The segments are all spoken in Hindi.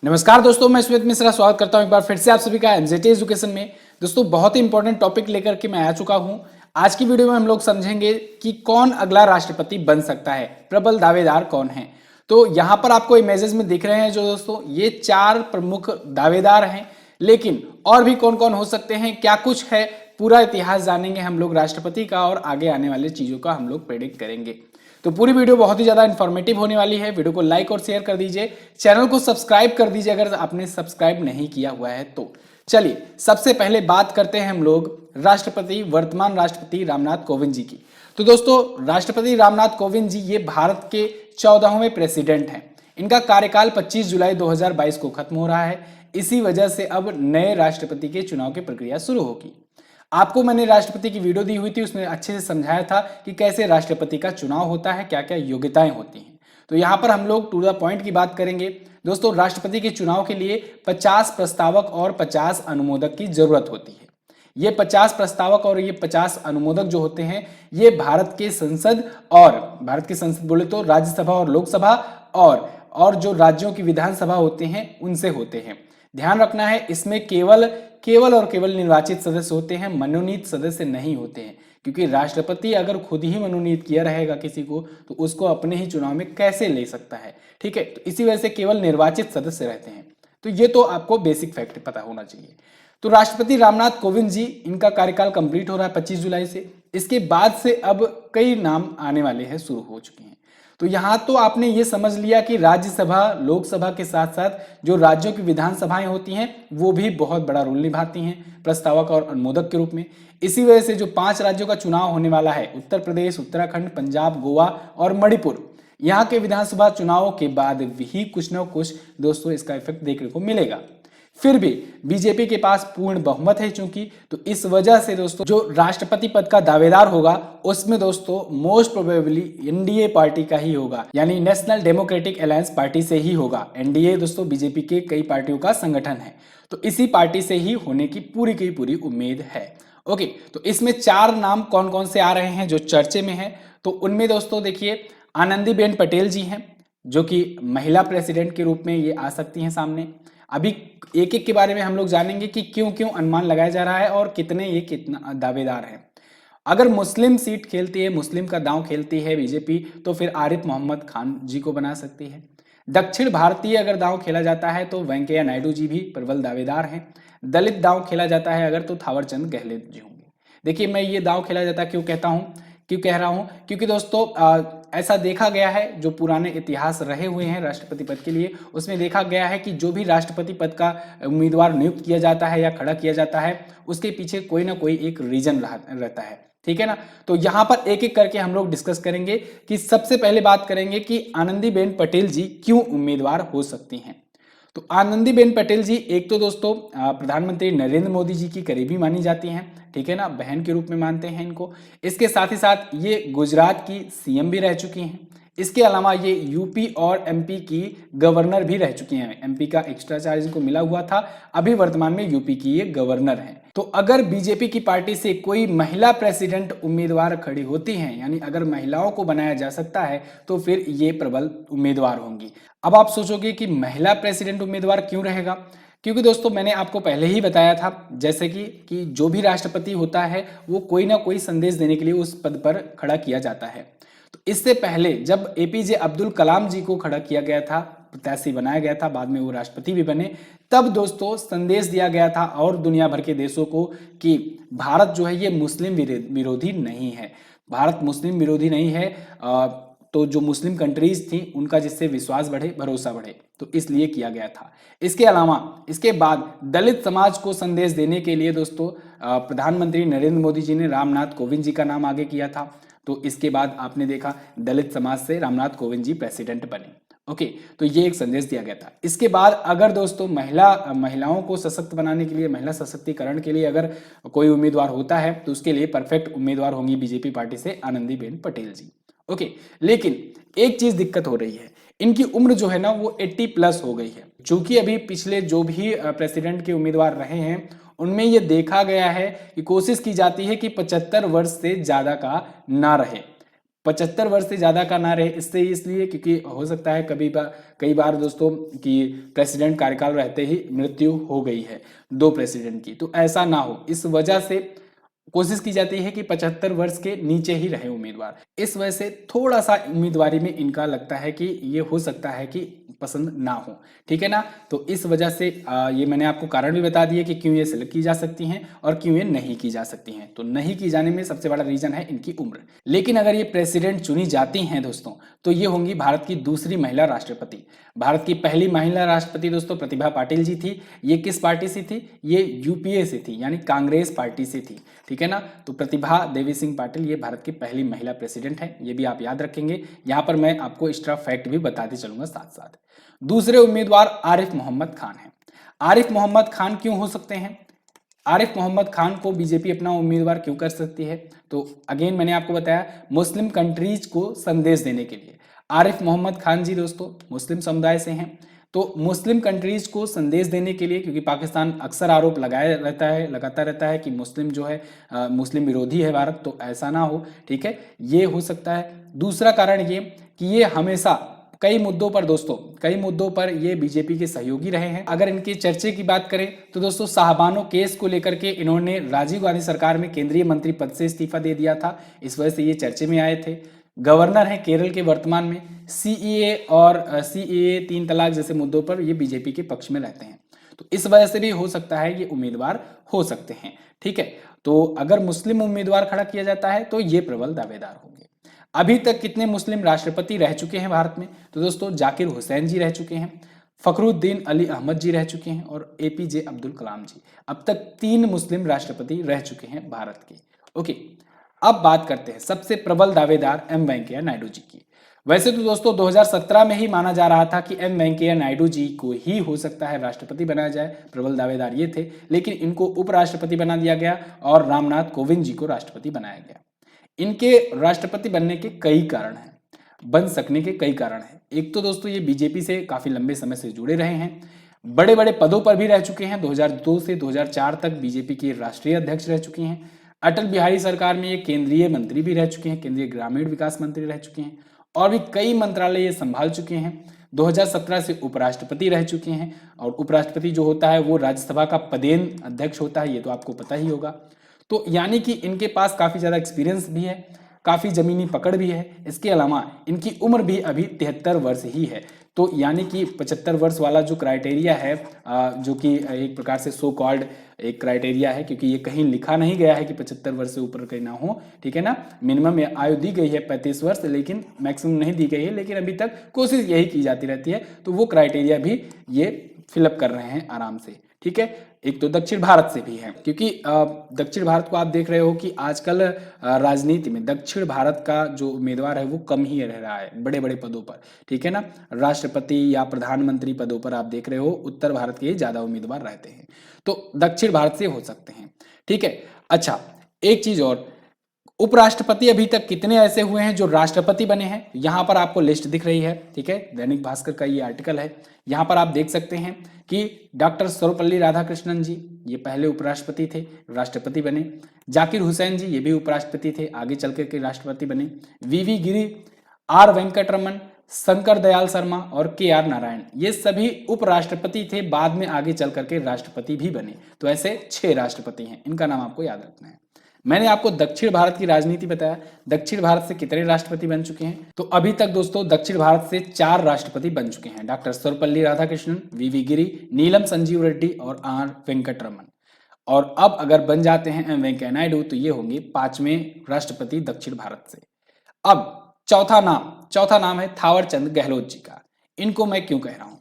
नमस्कार दोस्तों, मैं स्मित मिश्रा स्वागत करता हूं एक बार फिर से आप सभी का एनजेटी एजुकेशन में। दोस्तों बहुत ही इंपॉर्टेंट टॉपिक लेकर के मैं आ चुका हूं। आज की वीडियो में हम लोग समझेंगे कि कौन अगला राष्ट्रपति बन सकता है, प्रबल दावेदार कौन है। तो यहां पर आपको इमेजेस में दिख रहे हैं जो दोस्तों ये 4 प्रमुख दावेदार हैं, लेकिन और भी कौन कौन हो सकते हैं, क्या कुछ है, पूरा इतिहास जानेंगे हम लोग राष्ट्रपति का और आगे आने वाली चीजों का हम लोग प्रेडिक्ट करेंगे। तो पूरी वीडियो बहुत ही ज्यादा इन्फॉर्मेटिव होने वाली है। वीडियो को लाइक और शेयर कर दीजिए, चैनल को सब्सक्राइब कर दीजिए अगर आपने सब्सक्राइब नहीं किया हुआ है तो। चलिए सबसे पहले बात करते हैं हम लोग राष्ट्रपति, वर्तमान राष्ट्रपति रामनाथ कोविंद जी की। तो दोस्तों राष्ट्रपति रामनाथ कोविंद जी ये भारत के 14वें प्रेसिडेंट हैं। इनका कार्यकाल 25 जुलाई 2022 को खत्म हो रहा है। इसी वजह से अब नए राष्ट्रपति के चुनाव की प्रक्रिया शुरू होगी। आपको मैंने राष्ट्रपति की वीडियो दी हुई थी, उसमें अच्छे से समझाया था कि कैसे राष्ट्रपति का चुनाव होता है, क्या क्या योग्यताएं होती हैं। तो यहाँ पर हम लोग टू द पॉइंट की बात करेंगे। दोस्तों राष्ट्रपति के चुनाव के लिए 50 प्रस्तावक और 50 अनुमोदक की जरूरत होती है। ये 50 प्रस्तावक और ये 50 अनुमोदक जो होते हैं ये भारत के संसद बोले तो राज्यसभा और लोकसभा और जो राज्यों की विधानसभा होते हैं उनसे होते हैं। ध्यान रखना है इसमें केवल निर्वाचित सदस्य होते हैं, मनोनीत सदस्य नहीं होते हैं, क्योंकि राष्ट्रपति अगर खुद ही मनोनीत किया रहेगा किसी को तो उसको अपने ही चुनाव में कैसे ले सकता है। ठीक है, तो इसी वजह से केवल निर्वाचित सदस्य रहते हैं। तो ये तो आपको बेसिक फैक्ट पता होना चाहिए। तो राष्ट्रपति रामनाथ कोविंद जी, इनका कार्यकाल कंप्लीट हो रहा है 25 जुलाई से। इसके बाद से अब कई नाम आने वाले हैं, शुरू हो चुके हैं। तो यहां तो आपने ये समझ लिया कि राज्यसभा लोकसभा के साथ साथ जो राज्यों की विधानसभाएं होती हैं वो भी बहुत बड़ा रोल निभाती हैं प्रस्तावक और अनुमोदक के रूप में। इसी वजह से जो 5 राज्यों का चुनाव होने वाला है, उत्तर प्रदेश, उत्तराखंड, पंजाब, गोवा और मणिपुर, यहाँ के विधानसभा चुनावों के बाद भी कुछ न कुछ दोस्तों इसका इफेक्ट देखने को मिलेगा। फिर भी बीजेपी के पास पूर्ण बहुमत है चूंकि, तो इस वजह से दोस्तों जो राष्ट्रपति पद का दावेदार होगा उसमें दोस्तों मोस्ट प्रोबेबली एनडीए पार्टी का ही होगा, यानी नेशनल डेमोक्रेटिक अलायंस पार्टी से ही होगा। एनडीए दोस्तों बीजेपी के कई पार्टियों का संगठन है, तो इसी पार्टी से ही होने की पूरी उम्मीद है। ओके, तो इसमें 4 नाम कौन कौन से आ रहे हैं जो चर्चे में है। तो उनमें दोस्तों देखिए आनंदीबेन पटेल जी हैं, जो कि महिला प्रेसिडेंट के रूप में ये आ सकती हैं सामने। अभी एक एक के बारे में हम लोग जानेंगे कि क्यों क्यों अनुमान लगाया जा रहा है और कितना दावेदार है। अगर मुस्लिम सीट खेलती है, मुस्लिम का दांव खेलती है बीजेपी, तो फिर आरिफ मोहम्मद खान जी को बना सकती है। दक्षिण भारतीय अगर दांव खेला जाता है तो वेंकैया नायडू जी भी प्रबल दावेदार हैं। दलित दांव खेला जाता है अगर तो थावर चंद गहलोत जी होंगे। देखिए मैं ये दांव खेला जाता क्यों कह रहा हूं, क्योंकि दोस्तों ऐसा देखा गया है, जो पुराने इतिहास रहे हुए हैं राष्ट्रपति पद के लिए, उसमें देखा गया है कि जो भी राष्ट्रपति पद का उम्मीदवार नियुक्त किया जाता है या खड़ा किया जाता है उसके पीछे कोई ना कोई एक रीजन रहता है। ठीक है ना, तो यहां पर एक एक करके हम लोग डिस्कस करेंगे कि सबसे पहले बात करेंगे कि आनंदीबेन पटेल जी क्यों उम्मीदवार हो सकती हैं। तो आनंदीबेन पटेल जी एक तो दोस्तों प्रधानमंत्री नरेंद्र मोदी जी की करीबी मानी जाती हैं, ठीक है ना, बहन के रूप में मानते हैं इनको। इसके साथ ही साथ ये गुजरात की सीएम भी रह चुकी हैं। इसके अलावा ये यूपी और एमपी की गवर्नर भी रह चुकी हैं। एमपी का एक्स्ट्रा चार्ज इनको मिला हुआ था, अभी वर्तमान में यूपी की ये गवर्नर हैं। तो अगर बीजेपी की पार्टी से कोई महिला प्रेसिडेंट उम्मीदवार खड़ी होती हैं, यानी अगर महिलाओं को बनाया जा सकता है, तो फिर ये प्रबल उम्मीदवार होंगी। अब आप सोचोगे कि महिला प्रेसिडेंट उम्मीदवार क्यों रहेगा, क्योंकि दोस्तों मैंने आपको पहले ही बताया था जैसे कि जो भी राष्ट्रपति होता है वो कोई ना कोई संदेश देने के लिए उस पद पर खड़ा किया जाता है। तो इससे पहले जब एपीजे अब्दुल कलाम जी को खड़ा किया गया था, प्रत्याशी बनाया गया था, बाद में वो राष्ट्रपति भी बने, तब दोस्तों संदेश दिया गया था और दुनिया भर के देशों को कि भारत जो है ये मुस्लिम विरोधी नहीं है। भारत मुस्लिम विरोधी नहीं है, तो जो मुस्लिम कंट्रीज थी उनका जिससे विश्वास बढ़े, भरोसा बढ़े, तो इसलिए किया गया था। इसके अलावा इसके बाद दलित समाज को संदेश देने के लिए दोस्तों प्रधानमंत्री नरेंद्र मोदी जी ने रामनाथ कोविंद जी का नाम आगे किया था। तो इसके बाद आपने देखा दलित समाज से रामनाथ कोविंद जी प्रेसिडेंट बने। ओके, तो ये एक संदेश दिया गया था। इसके बाद अगर दोस्तों महिलाओं को सशक्त बनाने के लिए, महिला सशक्तिकरण के लिए अगर कोई उम्मीदवार होता है तो उसके लिए परफेक्ट उम्मीदवार होंगी बीजेपी पार्टी से आनंदीबेन पटेल जी। ओके, लेकिन एक चीज दिक्कत हो रही है, इनकी उम्र जो है ना वो 80+ हो गई है। चूंकि अभी पिछले जो भी प्रेसिडेंट के उम्मीदवार रहे हैं उनमें ये देखा गया है कि कोशिश की जाती है कि 75 वर्ष से ज्यादा का ना रहे। 75 वर्ष से ज़्यादा का ना रहे, इससे इसलिए क्योंकि हो सकता है कई बार दोस्तों कि प्रेसिडेंट कार्यकाल रहते ही मृत्यु हो गई है 2 प्रेसिडेंट की, तो ऐसा ना हो इस वजह से कोशिश की जाती है कि 75 वर्ष के नीचे ही रहे उम्मीदवार। इस वजह से थोड़ा सा उम्मीदवारी में इनका लगता है कि ये हो सकता है कि पसंद ना हो, ठीक है ना। तो इस वजह से ये मैंने आपको कारण भी बता दिए कि क्यों ये सिलेक्ट की जा सकती हैं और क्यों ये नहीं की जा सकती हैं। तो नहीं की जाने में सबसे बड़ा रीजन है इनकी उम्र। लेकिन अगर ये प्रेसिडेंट चुनी जाती हैं दोस्तों, तो ये होंगी भारत की दूसरी महिला राष्ट्रपति। भारत की पहली महिला राष्ट्रपति दोस्तों प्रतिभा पाटिल जी थी। ये किस पार्टी से थी? ये यूपीए से थी, यानी कांग्रेस पार्टी से थी, ठीक है ना। तो प्रतिभा देवी सिंह पाटिल ये भारत की पहली महिला प्रेसिडेंट है, ये भी आप याद रखेंगे। यहां पर मैं आपको एक्स्ट्रा फैक्ट भी बताते चलूंगा साथ साथ। दूसरे उम्मीदवार आरिफ मोहम्मद खान हैं। आरिफ मोहम्मद खान क्यों हो सकते हैं? आरिफ मोहम्मद खान को बीजेपी अपना उम्मीदवार क्यों कर सकती है? तो अगेन मैंने आपको बताया, मुस्लिम कंट्रीज को संदेश देने के लिए। आरिफ मोहम्मद खान जी दोस्तों मुस्लिम समुदाय से हैं, तो मुस्लिम कंट्रीज को संदेश देने के लिए, क्योंकि पाकिस्तान अक्सर आरोप लगाता रहता है कि मुस्लिम जो है मुस्लिम विरोधी है भारत, तो ऐसा ना हो, ठीक है, ये हो सकता है। दूसरा कारण ये कि ये हमेशा कई मुद्दों पर ये बीजेपी के सहयोगी रहे हैं। अगर इनके चर्चे की बात करें तो दोस्तों साहबानो केस को लेकर के इन्होंने राजीव गांधी सरकार में केंद्रीय मंत्री पद से इस्तीफा दे दिया था, इस वजह से ये चर्चे में आए थे। गवर्नर हैं केरल के वर्तमान में। सीएए और 3 तलाक जैसे मुद्दों पर ये बीजेपी के पक्ष में रहते हैं, तो इस वजह से भी हो सकता है ये उम्मीदवार हो सकते हैं, ठीक है। तो अगर मुस्लिम उम्मीदवार खड़ा किया जाता है तो ये प्रबल दावेदार होंगे। अभी तक कितने मुस्लिम राष्ट्रपति रह चुके हैं भारत में? तो दोस्तों जाकिर हुसैन जी रह चुके हैं, फखरुद्दीन अली अहमद जी रह चुके हैं और एपीजे अब्दुल कलाम जी। अब तक 3 मुस्लिम राष्ट्रपति रह चुके हैं भारत के। ओके, अब बात करते हैं सबसे प्रबल दावेदार एम वेंकैया नायडू जी की। वैसे तो दोस्तों 2017 में ही माना जा रहा था कि एम वेंकैया नायडू जी को ही हो सकता है राष्ट्रपति बनाया जाए, प्रबल दावेदार ये थे, लेकिन इनको उपराष्ट्रपति बना दिया गया और रामनाथ कोविंद जी को राष्ट्रपति बनाया गया। इनके राष्ट्रपति बनने के कई कारण हैं, बन सकने के कई कारण हैं। एक तो दोस्तों ये बीजेपी से काफी लंबे समय से जुड़े रहे हैं, बड़े बड़े पदों पर भी रह चुके हैं। 2002 से 2004 तक बीजेपी के राष्ट्रीय अध्यक्ष रह चुके हैं। अटल बिहारी सरकार में ये केंद्रीय मंत्री भी रह चुके हैं, केंद्रीय ग्रामीण विकास मंत्री रह चुके हैं और भी कई मंत्रालय ये संभाल चुके हैं। 2017 से उपराष्ट्रपति रह चुके हैं और उपराष्ट्रपति जो होता है वो राज्यसभा का पदेन अध्यक्ष होता है, ये तो आपको पता ही होगा। तो यानी कि इनके पास काफी ज्यादा एक्सपीरियंस भी है, काफी जमीनी पकड़ भी है। इसके अलावा इनकी उम्र भी अभी 73 वर्ष ही है, तो यानी कि 75 वर्ष वाला जो क्राइटेरिया है, जो कि एक प्रकार से सो कॉल्ड एक क्राइटेरिया है, क्योंकि ये कहीं लिखा नहीं गया है कि 75 वर्ष से ऊपर कहीं ना हो, ठीक है ना। मिनिमम आयु दी गई है 35 वर्ष, लेकिन मैक्सिमम नहीं दी गई है, लेकिन अभी तक कोशिश यही की जाती रहती है। तो वो क्राइटेरिया भी ये फिलअप कर रहे हैं आराम से, ठीक है। एक तो दक्षिण भारत से भी है, क्योंकि दक्षिण भारत को आप देख रहे हो कि आजकल राजनीति में दक्षिण भारत का जो उम्मीदवार है वो कम ही रह रहा है बड़े बड़े पदों पर, ठीक है ना। राष्ट्रपति या प्रधानमंत्री पदों पर आप देख रहे हो उत्तर भारत के ज्यादा उम्मीदवार रहते हैं, तो दक्षिण भारत से हो सकते हैं, ठीक है। अच्छा, एक चीज और, उपराष्ट्रपति अभी तक कितने ऐसे हुए हैं जो राष्ट्रपति बने हैं? यहां पर आपको लिस्ट दिख रही है, ठीक है, दैनिक भास्कर का ये आर्टिकल है। यहां पर आप देख सकते हैं कि डॉक्टर सर्वपल्ली राधाकृष्णन जी ये पहले उपराष्ट्रपति थे, राष्ट्रपति बने। जाकिर हुसैन जी ये भी उपराष्ट्रपति थे, आगे चल के राष्ट्रपति बने। वीवी गिरी, आर वेंकटरमन, शंकर दयाल शर्मा और के आर नारायण, ये सभी उपराष्ट्रपति थे, बाद में आगे चल करके राष्ट्रपति भी बने। तो ऐसे 6 राष्ट्रपति हैं, इनका नाम आपको याद रखना है। मैंने आपको दक्षिण भारत की राजनीति बताया, दक्षिण भारत से कितने राष्ट्रपति बन चुके हैं? तो अभी तक दोस्तों दक्षिण भारत से 4 राष्ट्रपति बन चुके हैं, डॉक्टर सर्वपल्ली राधाकृष्णन, वीवी गिरी, नीलम संजीव रेड्डी और आर वेंकटरमन। और अब अगर बन जाते हैं एम वेंकैया नायडू तो ये होंगे 5वें राष्ट्रपति दक्षिण भारत से। अब चौथा नाम है थावर चंद गहलोत जी का। इनको मैं क्यों कह रहा हूं?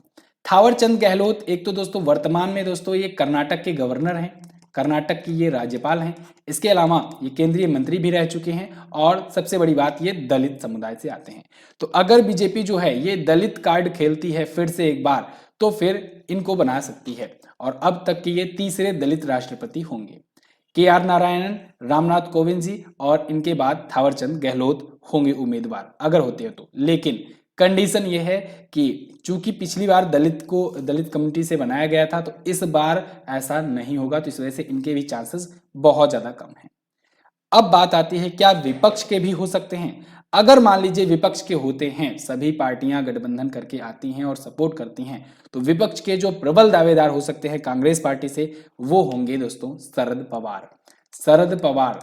थावर चंद गहलोत एक तो दोस्तों वर्तमान में दोस्तों ये कर्नाटक के गवर्नर हैं, कर्नाटक की ये राज्यपाल हैं। इसके अलावा ये केंद्रीय मंत्री भी रह चुके हैं और सबसे बड़ी बात ये दलित समुदाय से आते हैं। तो अगर बीजेपी जो है ये दलित कार्ड खेलती है फिर से एक बार, तो फिर इनको बना सकती है और अब तक के ये तीसरे दलित राष्ट्रपति होंगे। के आर नारायणन, रामनाथ कोविंद जी और इनके बाद थावरचंद गहलोत होंगे उम्मीदवार, अगर होते हैं तो। लेकिन कंडीशन ये है कि चूंकि पिछली बार दलित कम्युनिटी से बनाया गया था, तो इस बार ऐसा नहीं होगा, तो इस वजह से इनके भी चांसेस बहुत ज्यादा कम हैं। अब बात आती है क्या विपक्ष के भी हो सकते हैं? अगर मान लीजिए विपक्ष के होते हैं, सभी पार्टियां गठबंधन करके आती हैं और सपोर्ट करती हैं, तो विपक्ष के जो प्रबल दावेदार हो सकते हैं कांग्रेस पार्टी से, वो होंगे दोस्तों शरद पवार। शरद पवार,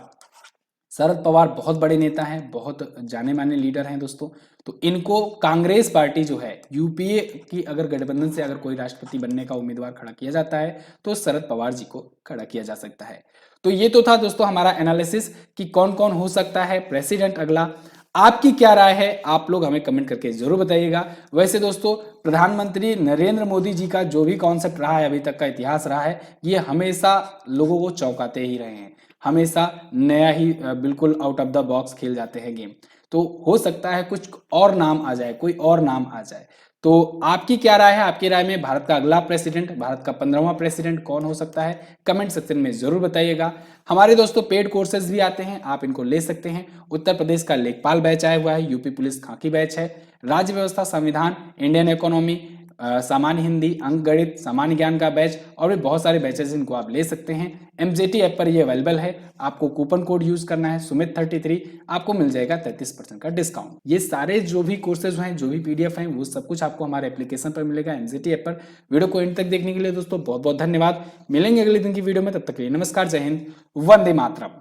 शरद पवार बहुत बड़े नेता हैं, बहुत जाने माने लीडर हैं दोस्तों। तो इनको कांग्रेस पार्टी जो है, यूपीए की अगर गठबंधन से अगर कोई राष्ट्रपति बनने का उम्मीदवार खड़ा किया जाता है तो शरद पवार जी को खड़ा किया जा सकता है। तो ये तो था दोस्तों हमारा एनालिसिस कि कौन कौन हो सकता है प्रेसिडेंट अगला। आपकी क्या राय है, आप लोग हमें कमेंट करके जरूर बताइएगा। वैसे दोस्तों प्रधानमंत्री नरेंद्र मोदी जी का जो भी कॉन्सेप्ट रहा है, अभी तक का इतिहास रहा है, ये हमेशा लोगों को चौंकाते ही रहे हैं, हमेशा नया ही बिल्कुल आउट ऑफ द बॉक्स खेल जाते हैं गेम। तो हो सकता है कुछ और नाम आ जाए, कोई और नाम आ जाए। तो आपकी क्या राय है, आपकी राय में भारत का अगला प्रेसिडेंट, भारत का 15वां प्रेसिडेंट कौन हो सकता है, कमेंट सेक्शन में जरूर बताइएगा। हमारे दोस्तों पेड कोर्सेज भी आते हैं, आप इनको ले सकते हैं। उत्तर प्रदेश का लेखपाल बैच आया हुआ है, यूपी पुलिस खाकी बैच है, राज्य व्यवस्था संविधान, इंडियन इकोनॉमी, सामान्य हिंदी, अंक गणित, सामान्य ज्ञान का बैच और भी बहुत सारे बैचेस इनको आप ले सकते हैं। एमजेटी ऐप पर ये अवेलेबल है। आपको कूपन कोड यूज करना है सुमित33, आपको मिल जाएगा 33% का डिस्काउंट। ये सारे जो भी कोर्सेज हैं, जो भी पीडीएफ हैं, वो सब कुछ आपको हमारे एप्लीकेशन पर मिलेगा, एमजेटी ऐप पर। वीडियो को एंड तक देखने के लिए दोस्तों बहुत बहुत धन्यवाद। मिलेंगे अगले दिन की वीडियो में, तब तक के लिए नमस्कार, जय हिंद, वंदे मातरम।